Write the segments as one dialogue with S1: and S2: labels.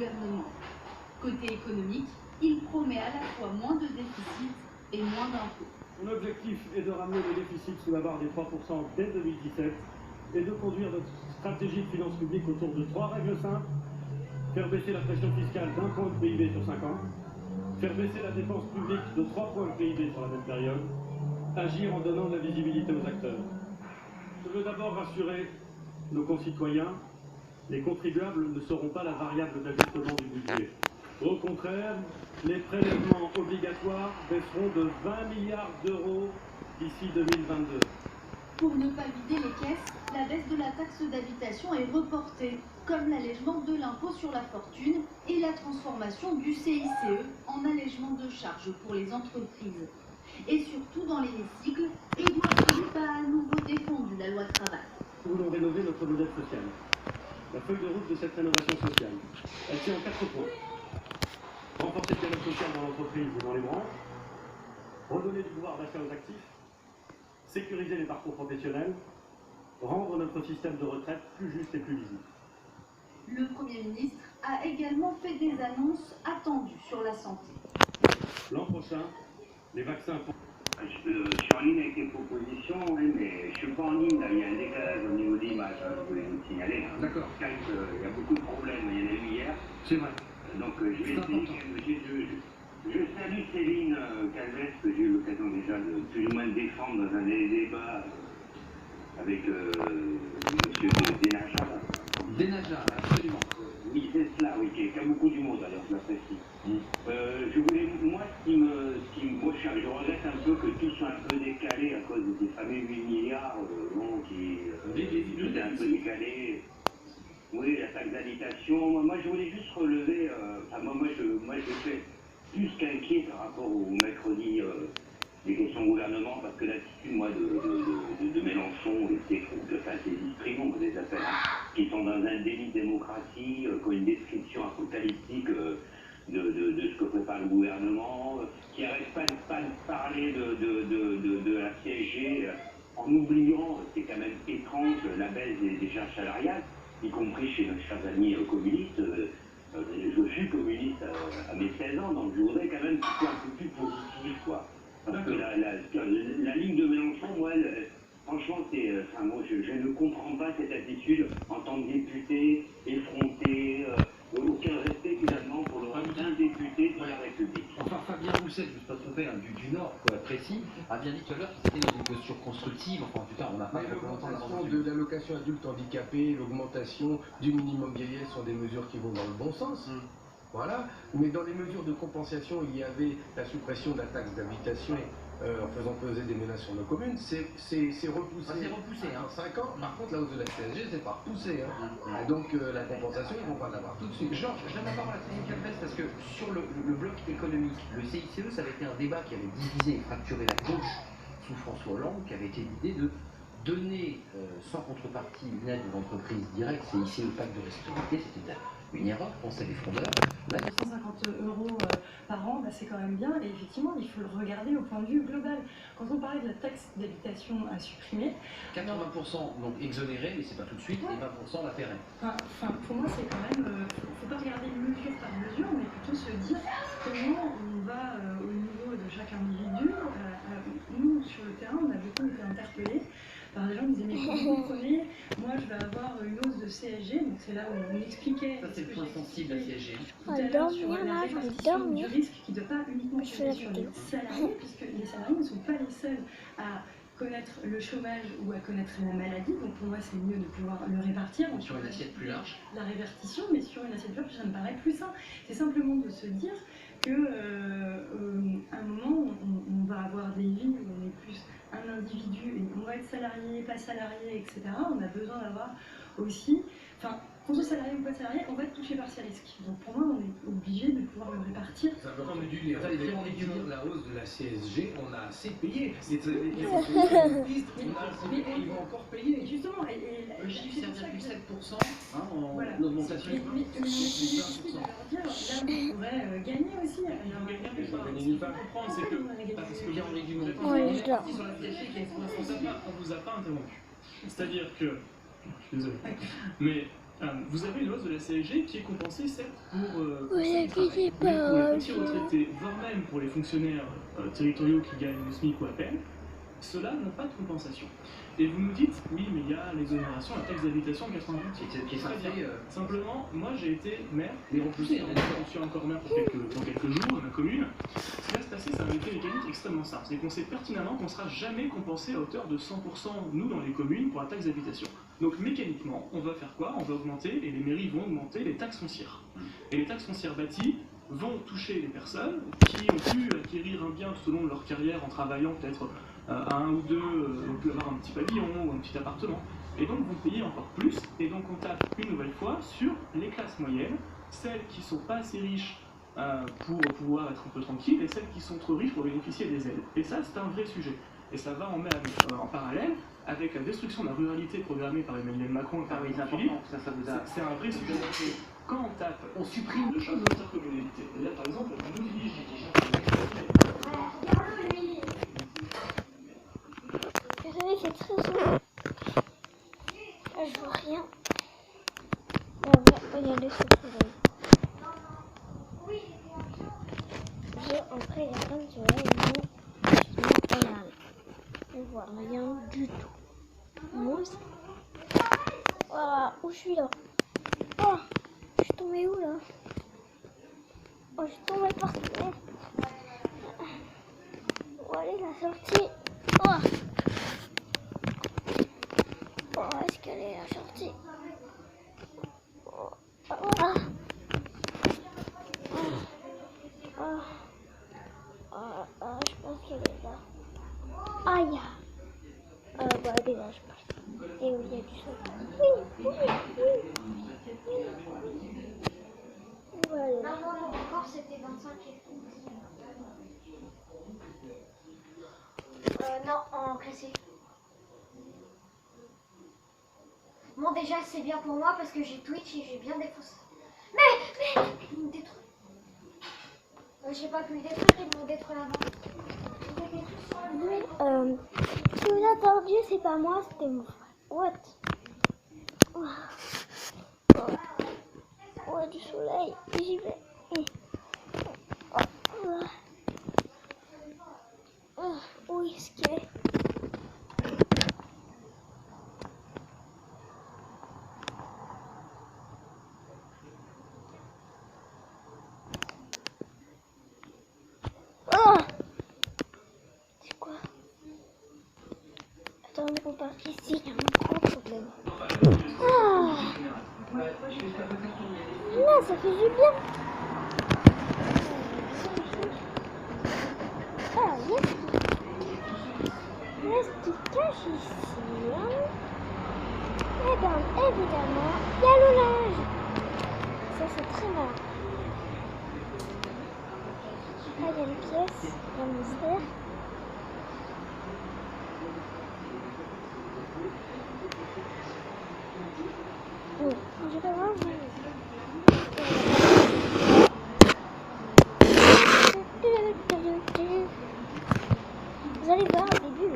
S1: gouvernement. Côté économique, il promet à la fois moins de déficit et moins d'impôts.
S2: Mon objectif est de ramener le déficit sous la barre des 3% dès 2017 et de conduire notre stratégie de finances publiques autour de 3 règles simples: faire baisser la pression fiscale d'1 point de PIB sur 5 ans, faire baisser la dépense publique de 3 points de PIB sur la même période, agir en donnant de la visibilité aux acteurs. Je veux d'abord rassurer nos concitoyens: les contribuables ne seront pas la variable d'ajustement du budget. Au contraire, les prélèvements obligatoires baisseront de 20 milliards d'euros d'ici 2022.
S1: Pour ne pas vider les caisses, la baisse de la taxe d'habitation est reportée, comme l'allègement de l'impôt sur la fortune et la transformation du CICE en allègement de charges pour les entreprises. Et surtout dans l'hémicycle, Édouard Philippe a à nouveau défendu la loi travail.
S2: Nous voulons rénover notre modèle social. La feuille de route de cette rénovation sociale, elle tient en 4 points. Renforcer le dialogue social dans l'entreprise et dans les branches, redonner du pouvoir d'achat aux actifs, sécuriser les parcours professionnels, rendre notre système de retraite plus juste et plus lisible.
S1: Le Premier ministre a également fait des annonces attendues sur la santé.
S2: L'an prochain, les vaccins pour...
S3: Je suis en ligne avec les propositions, oui, mais je ne suis pas en ligne, là. Il y a un décalage au niveau de l'image, hein, je voulais vous signaler. Hein.
S2: D'accord.
S3: Il y a beaucoup de problèmes, il y en a eu hier.
S2: C'est vrai.
S3: Donc je vais essayer, je salue Céline Calves, que j'ai eu l'occasion déjà de plus ou moins défendre dans un des débats avec M. Denaja.
S4: Denaja, absolument.
S3: Oui, c'est cela, oui, qui a beaucoup d'humour d'ailleurs, je l'apprécie. Je voulais, moi, je regrette un peu que tout soit un peu décalé à cause de ces fameux 8 milliards, tout est un peu décalé. Oui, la taxe d'habitation. Moi, je voulais juste relever, moi, je suis plus qu'inquiet par rapport au mercredi des questions au gouvernement, parce que l'attitude, moi, de Mélenchon et ses esprits, on les appelle, qui sont dans un délit de démocratie, qui ont une description apocalyptique de ce que prépare le gouvernement, qui n'arrête pas de parler de la CSG, en oubliant, c'est quand même étrange, la baisse des charges salariales, y compris chez nos chers amis communistes. Je suis communiste à mes 16 ans, donc je voudrais quand même qu'il soit un peu plus positif, quoi. Parce que la ligne de Mélenchon, moi, franchement, moi, je ne comprends pas cette attitude en tant que député, effronté, aucun respect finalement pour le rôle d'un député de la République.
S4: Enfin, Fabien Roussel, je ne me suis pas trompé, hein, du Nord, pour être précis, a bien dit tout à l'heure qu'il était dans une posture constructive. Enfin, en tout cas, on n'a pas
S5: l'augmentation de l'allocation adulte handicapé, l'augmentation du minimum vieillesse sont des mesures qui vont dans le bon sens. Voilà. Mais dans les mesures de compensation, il y avait la suppression de la taxe d'habitation en faisant peser des menaces sur nos communes. C'est repoussé.
S4: C'est repoussé, hein.
S5: En 5 ans. Par contre, la hausse de la CSG, c'est pas repoussé. Hein. Et donc, la compensation, ils vont pas l'avoir tout de suite.
S4: Georges, je donne la parole à Céline Calves parce que sur le bloc économique, le CICE, ça avait été un débat qui avait divisé et fracturé la gauche sous François Hollande, qui avait été l'idée de donner sans contrepartie une aide aux entreprises directes, CICE, le pacte de restituabilité, c'était une erreur, pensait les fondeurs.
S6: Là, 250 € par an, c'est quand même bien, et effectivement, il faut le regarder au point de vue global. Quand on parlait de la taxe d'habitation à supprimer...
S4: 80% donc exonérés, mais c'est pas tout de suite, et 20% la pérenne.
S6: Enfin, pour moi, c'est quand même... faut pas regarder mesure par mesure, mais plutôt se dire comment on va au niveau de chaque individu. Nous, sur le terrain, on a beaucoup été interpellés par des gens qui disaient mais comment vous comprenez, moi je vais avoir une hausse de CSG, donc c'est là où on expliquait.
S4: Ça c'est le point sensible, la CSG.
S6: Tout à l'heure sur la répartition du risque qui ne doit pas uniquement porter sur les salariés, puisque les salariés ne sont pas les seuls à connaître le chômage ou à connaître la maladie, donc pour moi c'est mieux de pouvoir le répartir.
S4: Donc sur une assiette plus large.
S6: La répartition, mais sur une assiette plus large, ça me paraît plus sain. C'est simplement de se dire qu'à un moment on va avoir des vies où on est plus un individu, et on va être salarié, pas salarié, etc. On a besoin d'avoir aussi, qu'on soit salarié ou pas salarié, on va être touché par ces risques. Donc pour moi, on est obligé de pouvoir le répartir.
S5: Simplement, mais du la hausse de la CSG, on a assez payé. Ils vont encore payer.
S6: Justement,
S4: le chiffre c'est 7% en
S6: voilà.
S4: augmentation.
S6: Mais là, on pourrait gagner aussi.
S7: Il faut comprendre, c'est que parce que bien on est du monde. Sur la CSG, on vous a pas interrompu. C'est-à-dire que, je suis désolé, mais Vous avez une hausse de la CSG qui est compensée, certes, pour
S8: Vous inquiétez
S7: mais pour
S8: pas,
S7: les petits retraités, voire même pour les fonctionnaires territoriaux qui gagnent le SMIC ou à peine, ceux-là n'ont pas de compensation. Et vous nous dites, oui, mais il y a l'exonération, la taxe d'habitation en 88.
S4: Qui est
S7: Très bien.
S4: censé,
S7: Simplement, moi j'ai été maire,
S4: les repousser.
S7: je suis encore maire dans quelques jours dans ma commune. Ce qui va se passer, c'est un effet mécanique extrêmement simple. C'est qu'on sait pertinemment qu'on ne sera jamais compensé à hauteur de 100%, nous, dans les communes, pour la taxe d'habitation. Donc mécaniquement, on va faire quoi? On va augmenter, et les mairies vont augmenter les taxes foncières. Et les taxes foncières bâties vont toucher les personnes qui ont pu acquérir un bien tout au long de leur carrière en travaillant peut-être à un ou deux, ont pu avoir un petit pavillon ou un petit appartement. Et donc vous payez encore plus, et donc on tape une nouvelle fois sur les classes moyennes, celles qui sont pas assez riches pour pouvoir être un peu tranquilles, et celles qui sont trop riches pour bénéficier des aides. Et ça, c'est un vrai sujet. Et ça va en parallèle avec la destruction de la ruralité programmée par Emmanuel Macron et par Philippe. C'est un vrai sujet. Quand on tape, on supprime le champ de l'intercommunalité. Et là, par exemple, on oblige les gens
S8: Vous savez, c'est très sombre. Là, je vois rien. Là, on va regarder ce soleil. Après, il y a plein de soleil, mais je regarde. Je vois rien du tout. Moi aussi. Voilà, où je suis là? Oh, je suis tombée où là? Oh, je suis tombée par terre. Où elle est la sortie? Oh, oh, est-ce qu'elle est la sortie? Oh, oh. Je pense qu'elle est là. Aïe! Bah, déjà, je pense. Et oui, il y a du soleil. Oui. Voilà.
S9: Non, encore c'était 25 et non, en classé. Bon, déjà, c'est bien pour moi parce que j'ai Twitch et j'ai bien défoncé. Mais, ils m'ont détruit. J'ai pas pu le détruire, ils m'ont détruit avant.
S8: Ce que vous avez entendu, c'est pas moi, c'était mon frère. What? Oh, du soleil, j'y vais. Où est-ce qu'il est? C'est quoi? Attendez, on part ici, il y a un gros problème. Là, ça fait du bien. Qu'est-ce qui cache ici, hein? Eh bien, évidemment, il y a le linge. Ça, c'est très marrant. Là, il y a une pièce, il y a un mystère. Oui, je vais voir. Vous allez voir au début.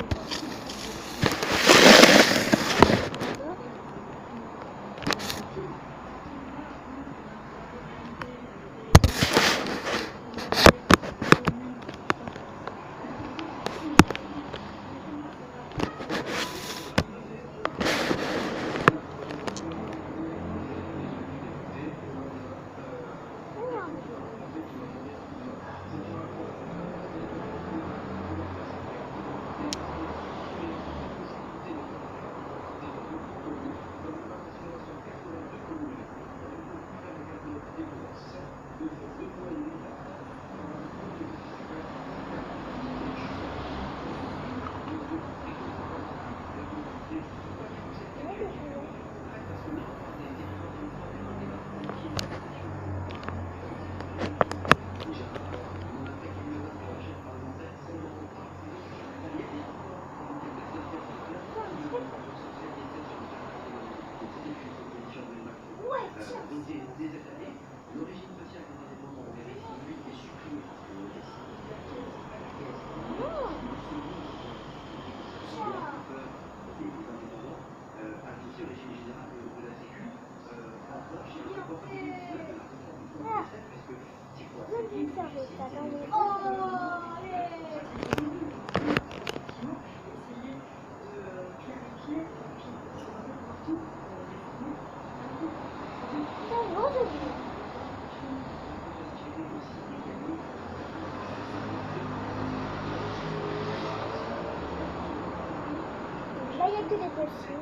S8: que les petits.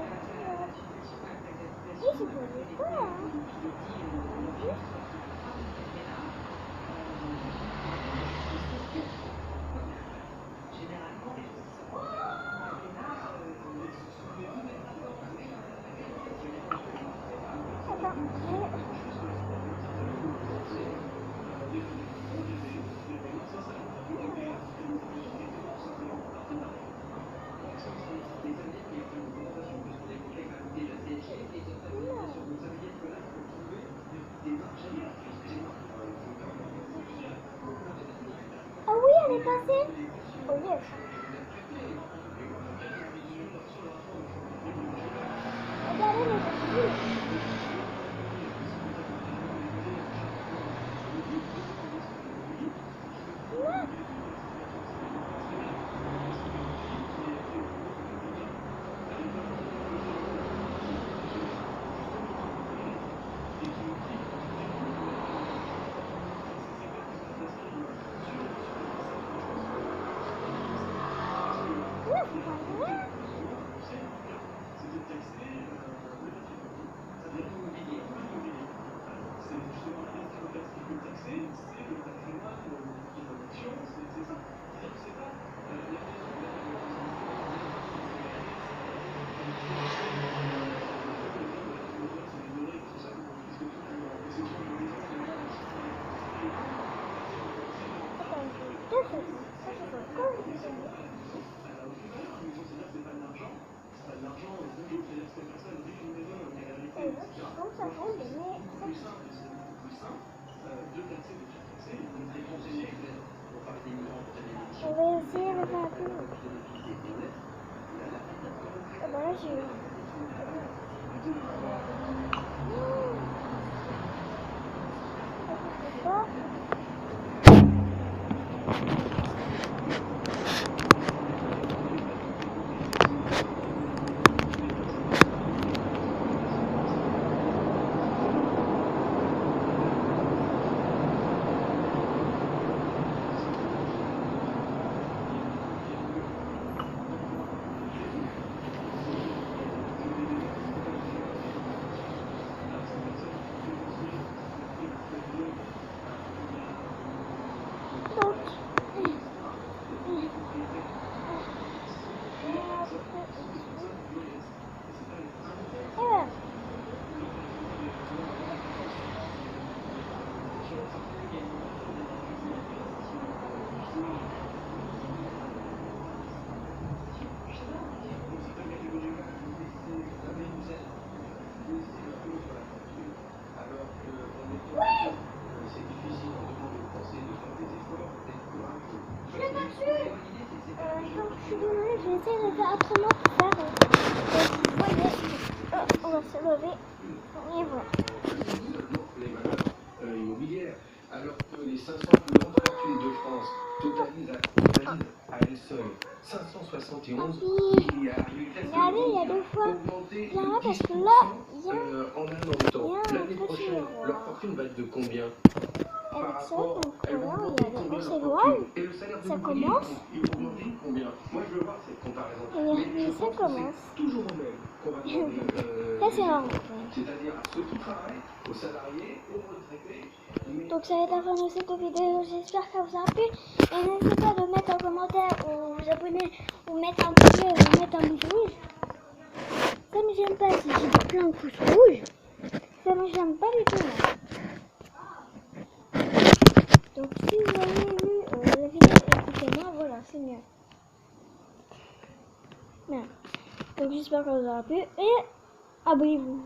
S8: Ils se posaient pas. Hein. Ah oui, elle est passée. Oh yes. Regardez les petits. On va essayer de faire un peu. Ah bah là j'ai eu. J'essaie de faire autrement pour faire. Vous voyez, on va se lever. Et voilà.
S5: Les valeurs immobilières, alors que les 500 plus grandes fortunes de France totalisent à elles seules 571 milliards.
S8: Regardez, il y a deux fois.
S5: Augmenté
S8: Viens là,
S5: de
S8: parce
S5: 10%
S8: que là, il y a
S5: en un an de temps. L'année prochaine, leur fortune va être de combien?
S8: avec ça, donc voilà, il y a des grosses éloignes.
S5: Et le salaire de
S8: Ça
S5: l'ouvrier,
S8: commence.
S5: il va augmenter combien? Moi, je veux voir cette comparaison.
S8: Et
S5: Mais je
S8: ça
S5: pense que
S8: commence.
S5: c'est toujours au même qu'on va demander.
S8: Ça, c'est marrant.
S5: C'est-à-dire à ceux qui travaillent, aux salariés, aux retraités. Mais...
S8: Donc ça va être la fin de cette vidéo, j'espère que ça vous a plu. Et n'hésitez pas de mettre un commentaire ou vous abonner ou mettre un pouce bleu ou mettre un pouce rouge. Ça ne gêne pas si j'ai plein de pouces rouges. Ça ne gêne pas du tout. Donc si vous avez vu la vidéo, écoutez-moi, voilà, c'est mieux. Voilà. Donc j'espère que ça vous aura plu et abonnez-vous.